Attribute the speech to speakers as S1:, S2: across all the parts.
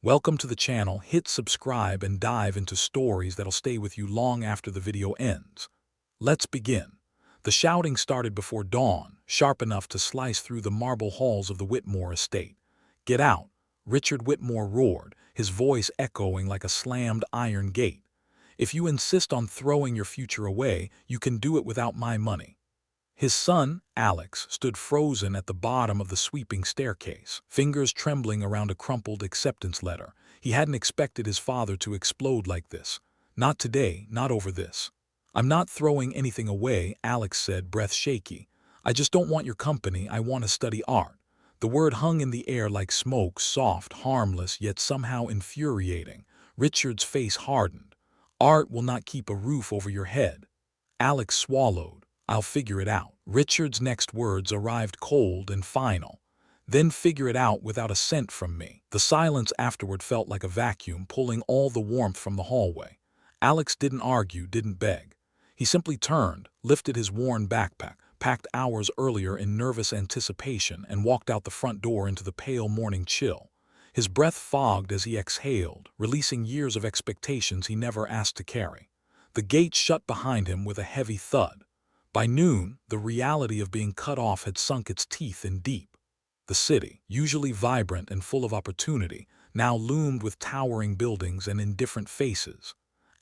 S1: Welcome to the channel. Hit subscribe and dive into stories that'll stay with you long after the video ends. Let's begin. The shouting started before dawn, sharp enough to slice through the marble halls of the Whitmore estate. "Get out!" Richard Whitmore roared, his voice echoing like a slammed iron gate. "If you insist on throwing your future away, you can do it without my money." His son, Alex, stood frozen at the bottom of the sweeping staircase, fingers trembling around a crumpled acceptance letter. He hadn't expected his father to explode like this. Not today, not over this. "I'm not throwing anything away," Alex said, breath shaky. "I just don't want your company. I want to study art." The word hung in the air like smoke, soft, harmless, yet somehow infuriating. Richard's face hardened. "Art will not keep a roof over your head." Alex swallowed. "I'll figure it out." Richard's next words arrived cold and final. "Then figure it out without a cent from me." The silence afterward felt like a vacuum, pulling all the warmth from the hallway. Alex didn't argue, didn't beg. He simply turned, lifted his worn backpack, packed hours earlier in nervous anticipation, and walked out the front door into the pale morning chill. His breath fogged as he exhaled, releasing years of expectations he never asked to carry. The gate shut behind him with a heavy thud. By noon, the reality of being cut off had sunk its teeth in deep. The city, usually vibrant and full of opportunity, now loomed with towering buildings and indifferent faces.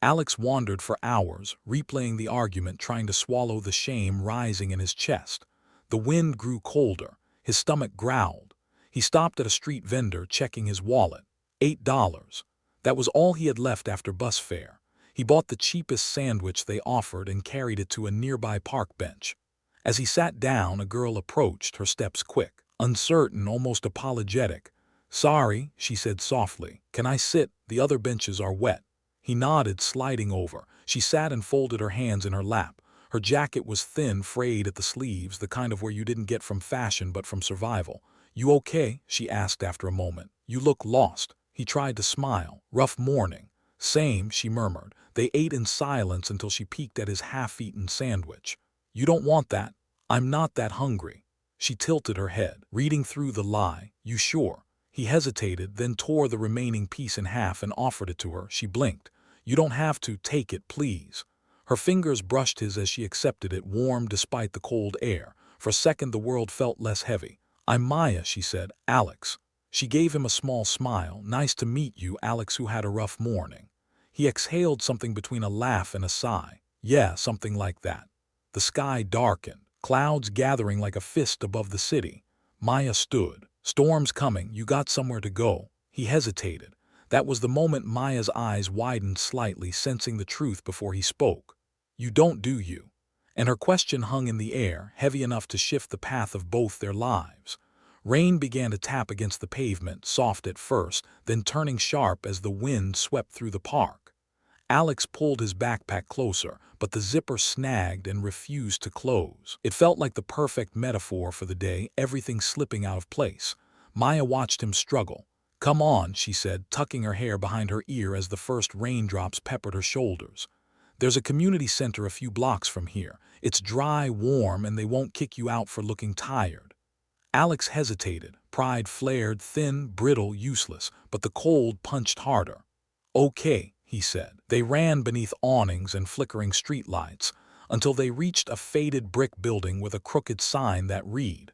S1: Alex wandered for hours, replaying the argument, trying to swallow the shame rising in his chest. The wind grew colder. His stomach growled. He stopped at a street vendor, checking his wallet. $8. That was all he had left after bus fare. He bought the cheapest sandwich they offered and carried it to a nearby park bench. As he sat down, a girl approached, her steps quick, uncertain, almost apologetic. "Sorry," she said softly. "Can I sit? The other benches are wet." He nodded, sliding over. She sat and folded her hands in her lap. Her jacket was thin, frayed at the sleeves, the kind of wear you didn't get from fashion but from survival. "You okay?" she asked after a moment. "You look lost." He tried to smile. "Rough morning." "Same," she murmured. They ate in silence until she peeked at his half-eaten sandwich. "You don't want that?" "I'm not that hungry." She tilted her head, reading through the lie. "You sure?" He hesitated, then tore the remaining piece in half and offered it to her. She blinked. "You don't have to. Take it, please." Her fingers brushed his as she accepted it, warm despite the cold air. For a second the world felt less heavy. "I'm Maya," she said. "Alex." She gave him a small smile. "Nice to meet you, Alex, who had a rough morning." He exhaled something between a laugh and a sigh. "Yeah, something like that." The sky darkened, clouds gathering like a fist above the city. Maya stood. "Storm's coming. You got somewhere to go." He hesitated. That was the moment Maya's eyes widened slightly, sensing the truth before he spoke. "You don't, do you?" And her question hung in the air, heavy enough to shift the path of both their lives. Rain began to tap against the pavement, soft at first, then turning sharp as the wind swept through the park. Alex pulled his backpack closer, but the zipper snagged and refused to close. It felt like the perfect metaphor for the day, everything slipping out of place. Maya watched him struggle. "Come on," she said, tucking her hair behind her ear as the first raindrops peppered her shoulders. "There's a community center a few blocks from here. It's dry, warm, and they won't kick you out for looking tired." Alex hesitated. Pride flared, thin, brittle, useless, but the cold punched harder. "Okay," he said. They ran beneath awnings and flickering streetlights until they reached a faded brick building with a crooked sign that read,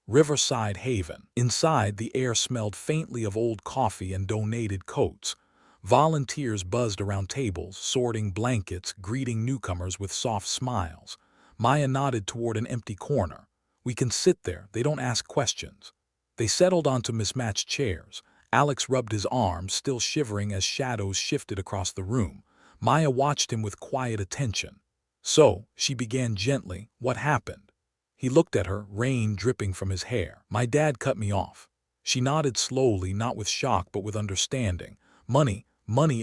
S1: "Riverside Haven." Inside, the air smelled faintly of old coffee and donated coats. Volunteers buzzed around tables, sorting blankets, greeting newcomers with soft smiles. Maya nodded toward an empty corner. "We can sit there. They don't ask questions." They settled onto mismatched chairs. Alex rubbed his arm, still shivering as shadows shifted across the room. Maya watched him with quiet attention. "So," she began gently, "what happened?" He looked at her, rain dripping from his hair. "My dad cut me off." She nodded slowly, not with shock but with understanding. Money,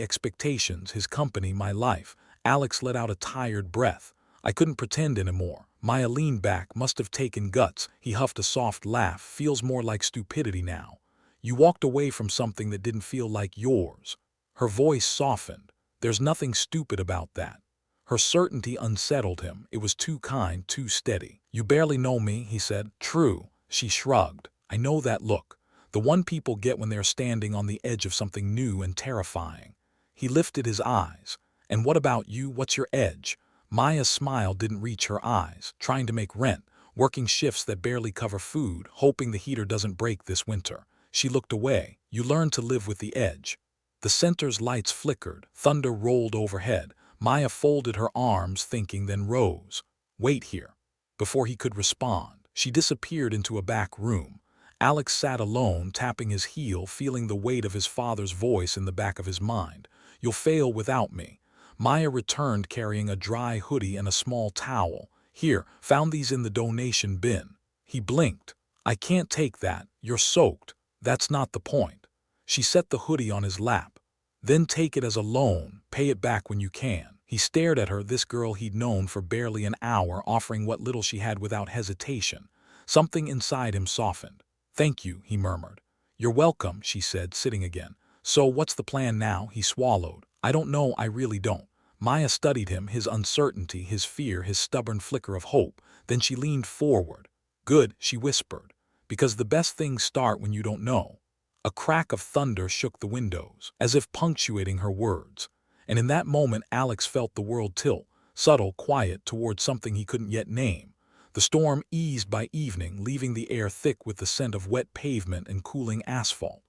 S1: expectations, his company, my life." Alex let out a tired breath. "I couldn't pretend anymore." Maya leaned back, must have taken guts. He huffed a soft laugh. "Feels more like stupidity now. You walked away from something that didn't feel like yours." Her voice softened. "There's nothing stupid about that." Her certainty unsettled him. It was too kind, too steady. "You barely know me," he said. "True." She shrugged. "I know that look. the one people get when they're standing on the edge of something new and terrifying. He lifted his eyes. And what about you? What's your edge? Maya's smile didn't reach her eyes, trying to make rent, working shifts that barely cover food, hoping the heater doesn't break this winter. She looked away. You learn to live with the edge. The center's lights flickered, thunder rolled overhead. Maya folded her arms, thinking, then rose. Wait here. Before he could respond, she disappeared into a back room. Alex sat alone, tapping his heel, feeling the weight of his father's voice in the back of his mind. You'll fail without me. Maya returned carrying a dry hoodie and a small towel. Here, found these in the donation bin. He blinked. I can't take that. You're soaked. That's not the point. She set the hoodie on his lap. Then take it as a loan. Pay it back when you can. He stared at her, this girl he'd known for barely an hour, offering what little she had without hesitation. Something inside him softened. Thank you, he murmured. You're welcome, she said, sitting again. So what's the plan now? He swallowed. I don't know, I really don't. Maya studied him, his uncertainty, his fear, his stubborn flicker of hope. Then she leaned forward. Good, she whispered. Because the best things start when you don't know. A crack of thunder shook the windows, as if punctuating her words. And in that moment Alex felt the world tilt, subtle, quiet, toward something he couldn't yet name. The storm eased by evening, leaving the air thick with the scent of wet pavement and cooling asphalt.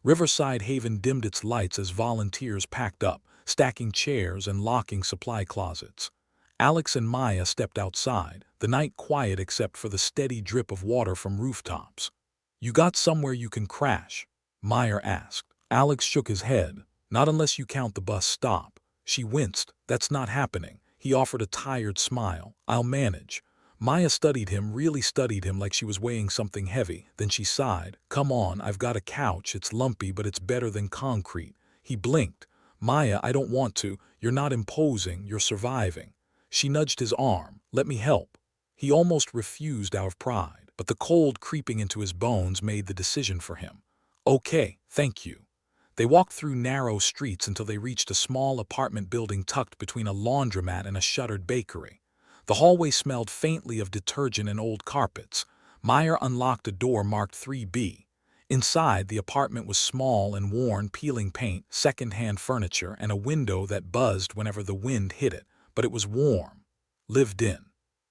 S1: Riverside Haven dimmed its lights as volunteers packed up, stacking chairs and locking supply closets. Alex and Maya stepped outside, the night quiet except for the steady drip of water from rooftops. You got somewhere you can crash? Maya asked. Alex shook his head. Not unless you count the bus stop. She winced. That's not happening. He offered a tired smile. I'll manage. Maya studied him, really studied him like she was weighing something heavy. Then she sighed. Come on, I've got a couch. It's lumpy, but it's better than concrete. He blinked. Maya, I don't want to. You're not imposing, you're surviving. She nudged his arm. Let me help. He almost refused out of pride, but the cold creeping into his bones made the decision for him. Okay, thank you. They walked through narrow streets until they reached a small apartment building tucked between a laundromat and a shuttered bakery. The hallway smelled faintly of detergent and old carpets. Meyer unlocked a door marked 3B. Inside, the apartment was small and worn, peeling paint, second-hand furniture, and a window that buzzed whenever the wind hit it. But it was warm. Lived in.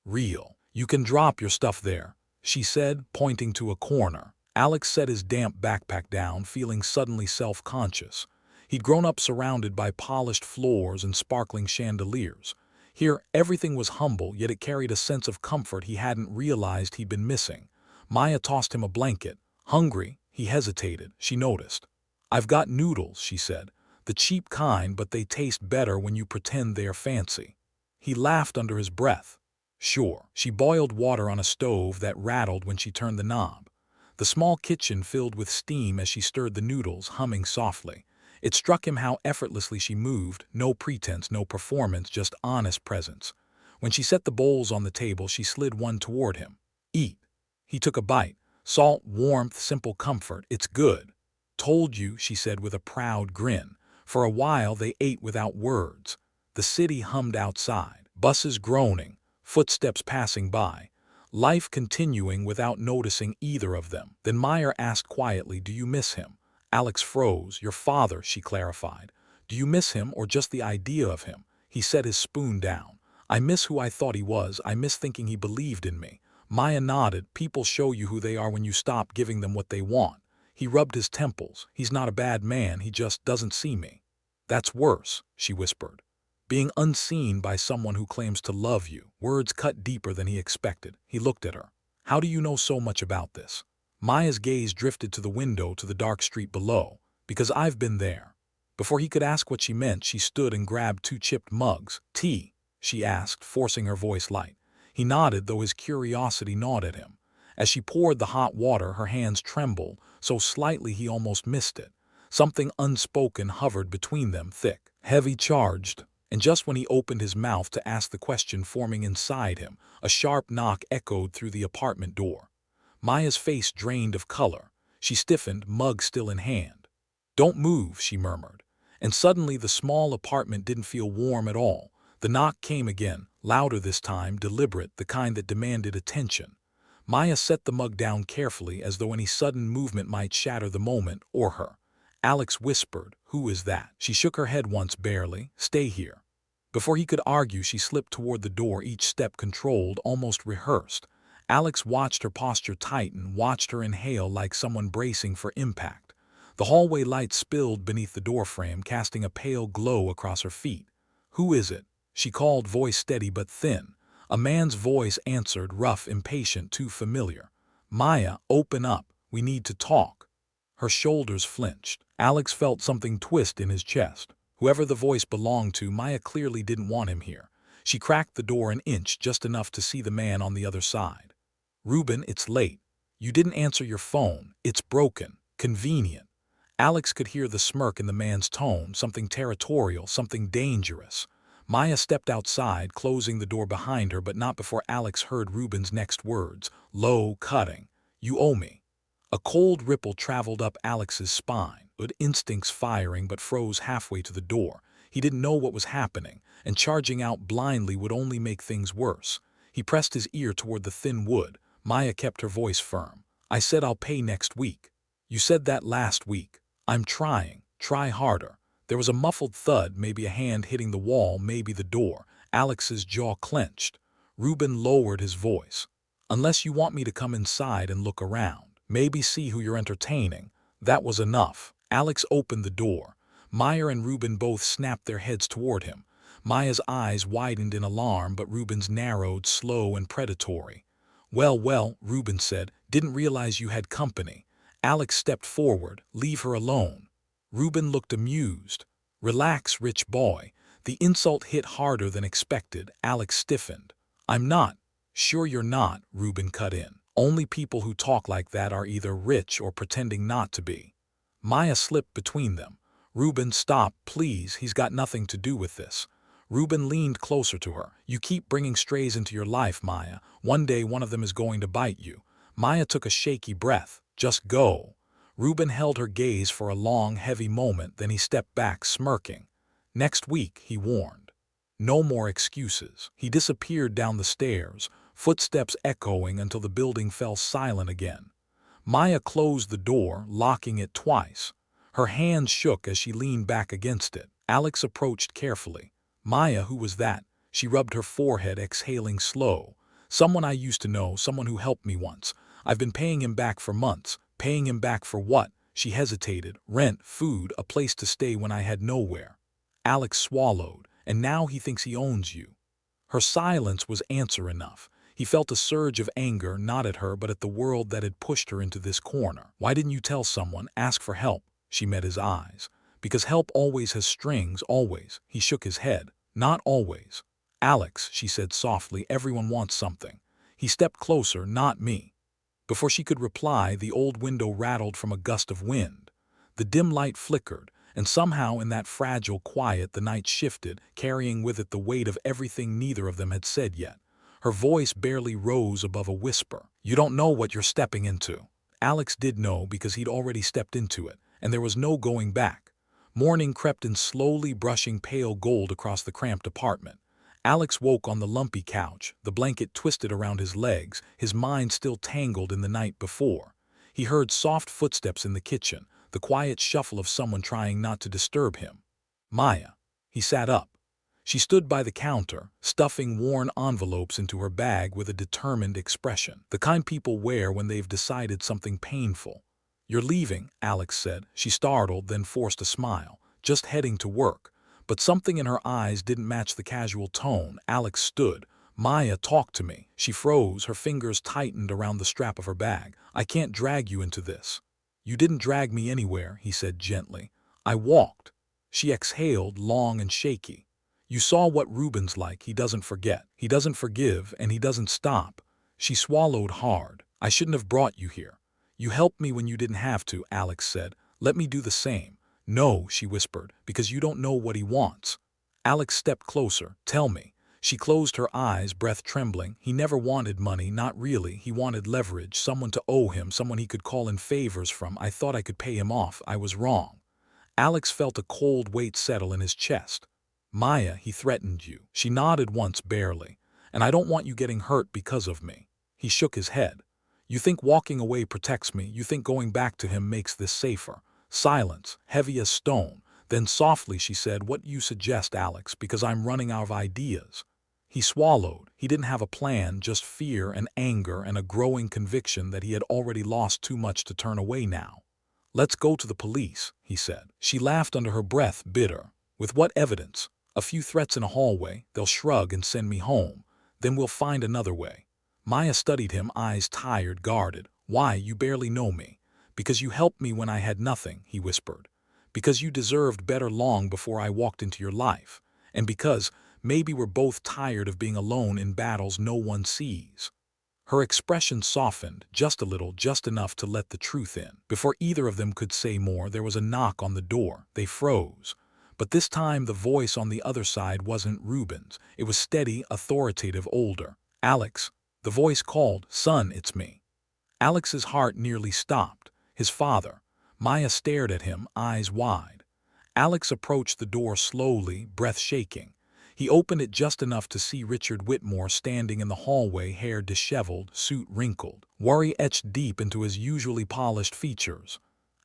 S1: Real. You can drop your stuff there, she said, pointing to a corner. Alex set his damp backpack down, feeling suddenly self-conscious. He'd grown up surrounded by polished floors and sparkling chandeliers. Here, everything was humble, yet it carried a sense of comfort he hadn't realized he'd been missing. Maya tossed him a blanket. Hungry? He hesitated. She noticed. I've got noodles, she said. The cheap kind, but they taste better when you pretend they're fancy. He laughed under his breath. Sure. She boiled water on a stove that rattled when she turned the knob. The small kitchen filled with steam as she stirred the noodles, humming softly. It struck him how effortlessly she moved, no pretense, no performance, just honest presence. When she set the bowls on the table, she slid one toward him. Eat. He took a bite. Salt, warmth, simple comfort. It's good. Told you, she said with a proud grin. For a while they ate without words. The city hummed outside, buses groaning, footsteps passing by. Life continuing without noticing either of them. Then Meyer asked quietly, do you miss him? Alex froze. Your father, she clarified. Do you miss him or just the idea of him? He set his spoon down. I miss who I thought he was. I miss thinking he believed in me. Maya nodded. People show you who they are when you stop giving them what they want. He rubbed his temples. He's not a bad man. He just doesn't see me. That's worse, she whispered. Being unseen by someone who claims to love you. Words cut deeper than he expected. He looked at her. How do you know so much about this? Maya's gaze drifted to the window to the dark street below. Because I've been there. Before he could ask what she meant, she stood and grabbed 2 chipped mugs. Tea? She asked, forcing her voice light. He nodded, though his curiosity gnawed at him. As she poured the hot water, her hands trembled, so slightly he almost missed it. Something unspoken hovered between them, thick, heavy, charged. And just when he opened his mouth to ask the question forming inside him, a sharp knock echoed through the apartment door. Maya's face drained of color. She stiffened, mug still in hand. Don't move, she murmured. And suddenly the small apartment didn't feel warm at all. The knock came again, louder this time, deliberate, the kind that demanded attention. Maya set the mug down carefully as though any sudden movement might shatter the moment or her. Alex whispered, "Who is that?" She shook her head once barely. "Stay here." Before he could argue, she slipped toward the door, each step controlled, almost rehearsed. Alex watched her posture tighten, watched her inhale like someone bracing for impact. The hallway light spilled beneath the doorframe, casting a pale glow across her feet. "Who is it?" she called, voice steady but thin. A man's voice answered, rough, impatient, too familiar. "Maya, open up. We need to talk." Her shoulders flinched. Alex felt something twist in his chest. Whoever the voice belonged to, Maya clearly didn't want him here. She cracked the door an inch, just enough to see the man on the other side. "Ruben, it's late. You didn't answer your phone. It's broken. Convenient." Alex could hear the smirk in the man's tone, something territorial, something dangerous. Maya stepped outside, closing the door behind her, but not before Alex heard Ruben's next words, low, cutting. "You owe me." A cold ripple traveled up Alex's spine, with instincts firing but froze halfway to the door. He didn't know what was happening, and charging out blindly would only make things worse. He pressed his ear toward the thin wood. Maya kept her voice firm. "I said I'll pay next week." "You said that last week." "I'm trying. Try harder." There was a muffled thud, maybe a hand hitting the wall, maybe the door. Alex's jaw clenched. Ruben lowered his voice. "Unless you want me to come inside and look around, maybe see who you're entertaining." That was enough. Alex opened the door. Maya and Ruben both snapped their heads toward him. Maya's eyes widened in alarm, but Ruben's narrowed, slow and predatory. Well, Ruben said, "Didn't realize you had company." Alex stepped forward. "Leave her alone." Ruben looked amused. "Relax, rich boy." The insult hit harder than expected. Alex stiffened. "I'm not." "Sure you're not," Ruben cut in. "Only people who talk like that are either rich or pretending not to be." Maya slipped between them. "Ruben, stop, please. He's got nothing to do with this." Ruben leaned closer to her. "You keep bringing strays into your life, Maya. One day one of them is going to bite you." Maya took a shaky breath. "Just go." Ruben held her gaze for a long, heavy moment, then he stepped back, smirking. "Next week," he warned. No more excuses. He disappeared down the stairs, footsteps echoing until the building fell silent again. Maya closed the door, locking it twice. Her hands shook as she leaned back against it. Alex approached carefully. "Maya, who was that?" She rubbed her forehead, exhaling slow. "Someone I used to know, someone who helped me once. I've been paying him back for months." "Paying him back for what?" She hesitated. "Rent, food, a place to stay when I had nowhere." Alex swallowed. "And now he thinks he owns you." Her silence was answer enough. He felt a surge of anger, not at her but at the world that had pushed her into this corner. "Why didn't you tell someone, ask for help?" She met his eyes. "Because help always has strings, always." He shook his head. "Not always." "Alex," she said softly, "everyone wants something." He stepped closer. "Not me." Before she could reply, the old window rattled from a gust of wind. The dim light flickered, and somehow in that fragile quiet the night shifted, carrying with it the weight of everything neither of them had said yet. Her voice barely rose above a whisper. "You don't know what you're stepping into." Alex did know because he'd already stepped into it, and there was no going back. Morning crept in slowly, brushing pale gold across the cramped apartment. Alex woke on the lumpy couch, the blanket twisted around his legs, his mind still tangled in the night before. He heard soft footsteps in the kitchen, the quiet shuffle of someone trying not to disturb him. "Maya." He sat up. She stood by the counter, stuffing worn envelopes into her bag with a determined expression, the kind people wear when they've decided something painful. "You're leaving," Alex said. She startled, then forced a smile. "Just heading to work." But something in her eyes didn't match the casual tone. Alex stood. "Maya, talk to me." She froze, her fingers tightened around the strap of her bag. "I can't drag you into this." "You didn't drag me anywhere," he said gently. "I walked." She exhaled, long and shaky. "You saw what Ruben's like. He doesn't forget. He doesn't forgive, and he doesn't stop." She swallowed hard. "I shouldn't have brought you here." "You helped me when you didn't have to," Alex said. "Let me do the same." "No," she whispered, "because you don't know what he wants." Alex stepped closer. "Tell me." She closed her eyes, breath trembling. "He never wanted money, not really. He wanted leverage, someone to owe him, someone he could call in favors from. I thought I could pay him off. I was wrong." Alex felt a cold weight settle in his chest. "Maya, he threatened you." She nodded once, barely. "And I don't want you getting hurt because of me." He shook his head. You think walking away protects me. You think going back to him makes this safer. Silence, heavy as stone. Then softly she said, "What you suggest, Alex, because I'm running out of ideas." He swallowed. He didn't have a plan, just fear and anger and a growing conviction that he had already lost too much to turn away now. "Let's go to the police," he said. She laughed under her breath, bitter. "With what evidence? A few threats in a hallway. They'll shrug and send me home. Then we'll find another way." Maya studied him, eyes tired, guarded. "Why, you barely know me." "Because you helped me when I had nothing," he whispered. "Because you deserved better long before I walked into your life. And because maybe we're both tired of being alone in battles no one sees." Her expression softened, just a little, just enough to let the truth in. Before either of them could say more, there was a knock on the door. They froze. But this time the voice on the other side wasn't Reuben's. It was steady, authoritative, older. "Alex." The voice called. "Son, it's me." Alex's heart nearly stopped. His father. Maya stared at him, eyes wide. Alex approached the door slowly, breath shaking. He opened it just enough to see Richard Whitmore standing in the hallway, hair disheveled, suit wrinkled, worry etched deep into his usually polished features.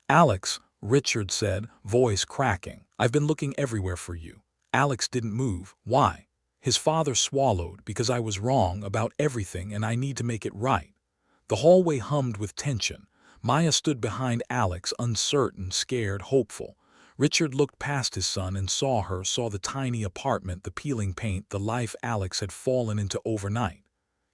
S1: "Alex," Richard said, voice cracking, "I've been looking everywhere for you." Alex didn't move. "Why?" His father swallowed. "Because I was wrong about everything and I need to make it right." The hallway hummed with tension. Maya stood behind Alex, uncertain, scared, hopeful. Richard looked past his son and saw her, saw the tiny apartment, the peeling paint, the life Alex had fallen into overnight.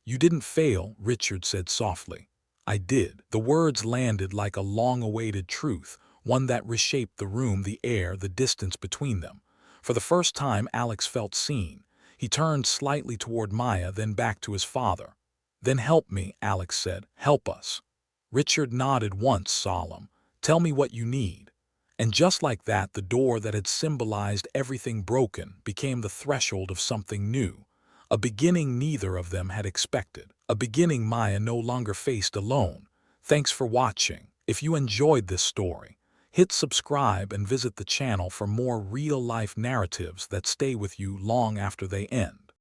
S1: "You didn't fail," Richard said softly. "I did." The words landed like a long-awaited truth, one that reshaped the room, the air, the distance between them. For the first time, Alex felt seen. He turned slightly toward Maya, then back to his father. "Then help me," Alex said. "Help us." Richard nodded once, solemn. "Tell me what you need." And just like that, the door that had symbolized everything broken became the threshold of something new. A beginning neither of them had expected. A beginning Maya no longer faced alone. Thanks for watching. If you enjoyed this story, hit subscribe and visit the channel for more real-life narratives that stay with you long after they end.